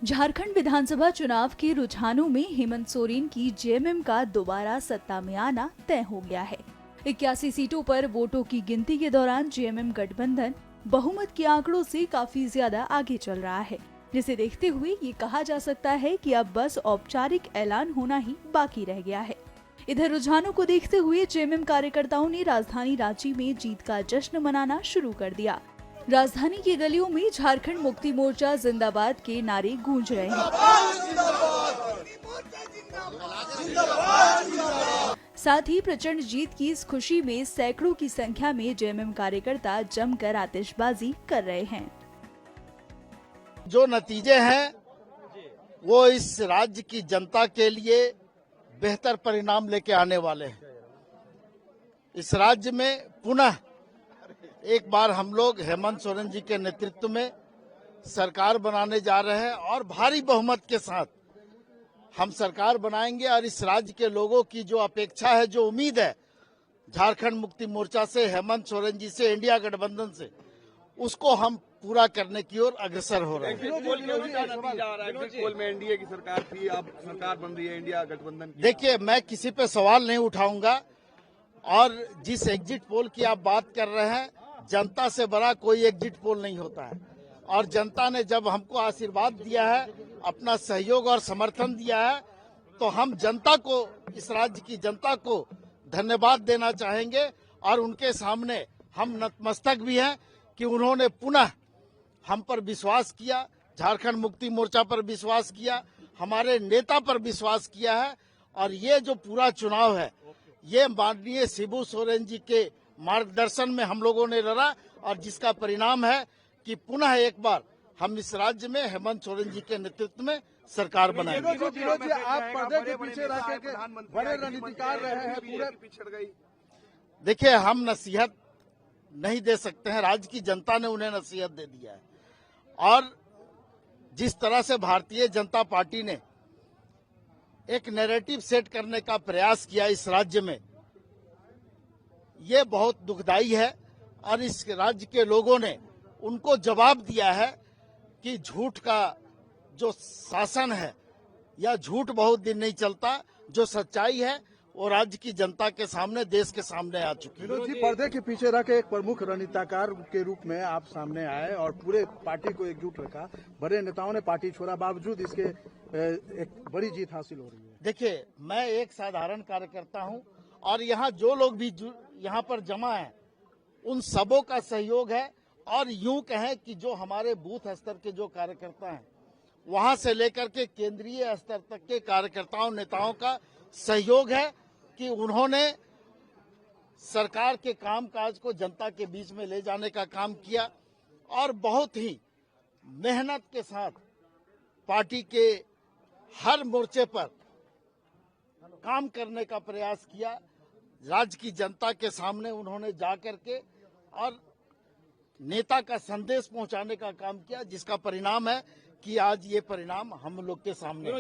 झारखंड विधानसभा चुनाव के रुझानों में हेमंत सोरेन की जेएमएम का दोबारा सत्ता में आना तय हो गया है। 81 सीटों पर वोटों की गिनती के दौरान जेएमएम गठबंधन बहुमत के आंकड़ों से काफी ज्यादा आगे चल रहा है, जिसे देखते हुए ये कहा जा सकता है कि अब बस औपचारिक ऐलान होना ही बाकी रह गया है। इधर रुझानों को देखते हुए जेएमएम कार्यकर्ताओं ने राजधानी रांची में जीत का जश्न मनाना शुरू कर दिया। राजधानी की गलियों में झारखंड मुक्ति मोर्चा जिंदाबाद के नारे गूंज रहे हैं। साथ ही प्रचंड जीत की इस खुशी में सैकड़ों की संख्या में जेएमएम कार्यकर्ता जमकर आतिशबाजी कर रहे हैं। जो नतीजे हैं वो इस राज्य की जनता के लिए बेहतर परिणाम लेके आने वाले हैं। इस राज्य में पुनः एक बार हम लोग हेमंत सोरेन जी के नेतृत्व में सरकार बनाने जा रहे हैं और भारी बहुमत के साथ हम सरकार बनाएंगे। और इस राज्य के लोगों की जो अपेक्षा है, जो उम्मीद है झारखंड मुक्ति मोर्चा से, हेमंत सोरेन जी से, इंडिया गठबंधन से, उसको हम पूरा करने की ओर अग्रसर हो रहे हैं। पोल में एनडीए की सरकार थी, अब सरकार बन रही है इंडिया गठबंधन की। देखिए, मैं किसी पे सवाल नहीं उठाऊंगा और जिस एग्जिट पोल की आप बात कर रहे हैं, जनता से बड़ा कोई एग्जिट पोल नहीं होता है। और जनता ने जब हमको आशीर्वाद दिया है, अपना सहयोग और समर्थन दिया है, तो हम जनता को, इस राज्य की जनता को धन्यवाद देना चाहेंगे। और उनके सामने हम नतमस्तक भी हैं कि उन्होंने पुनः हम पर विश्वास किया, झारखंड मुक्ति मोर्चा पर विश्वास किया, हमारे नेता पर विश्वास किया है। और ये जो पूरा चुनाव है, ये माननीय शिबू सोरेन जी के मार्गदर्शन में हम लोगों ने लड़ा, और जिसका परिणाम है कि पुनः एक बार हम इस राज्य में हेमंत सोरेन जी के नेतृत्व में सरकार बनाएंगे। आप पर्दे के पीछे रह के बड़े रणनीतिकार रहे हैं, पूरे पिछड़ गई। देखिए, हम नसीहत नहीं दे सकते हैं, राज्य की जनता ने उन्हें नसीहत दे दिया है। और जिस तरह से भारतीय जनता पार्टी ने एक नैरेटिव सेट करने का प्रयास किया इस राज्य में, ये बहुत दुखदाई है। और इस राज्य के लोगों ने उनको जवाब दिया है कि झूठ का जो शासन है, या झूठ बहुत दिन नहीं चलता, जो सच्चाई है वो राज्य की जनता के सामने, देश के सामने आ चुकी है। विनोद जी, पर्दे के पीछे रह के एक प्रमुख रणनीतिकार के रूप में आप सामने आए और पूरे पार्टी को एकजुट रखा। बड़े नेताओं ने पार्टी छोड़ा, बावजूद इसके एक बड़ी जीत हासिल हो रही है। देखिए, मैं एक साधारण कार्यकर्ता हूं और यहाँ जो लोग भी यहाँ पर जमा हैं, उन सबों का सहयोग है। और यूं कहें कि जो हमारे बूथ स्तर के जो कार्यकर्ता हैं, वहां से लेकर के केंद्रीय स्तर तक के कार्यकर्ताओं, नेताओं का सहयोग है कि उन्होंने सरकार के कामकाज को जनता के बीच में ले जाने का काम किया और बहुत ही मेहनत के साथ पार्टी के हर मोर्चे पर काम करने का प्रयास किया। राज्य की जनता के सामने उन्होंने जाकर के और नेता का संदेश पहुंचाने का काम किया, जिसका परिणाम है कि आज ये परिणाम हम लोग के सामने।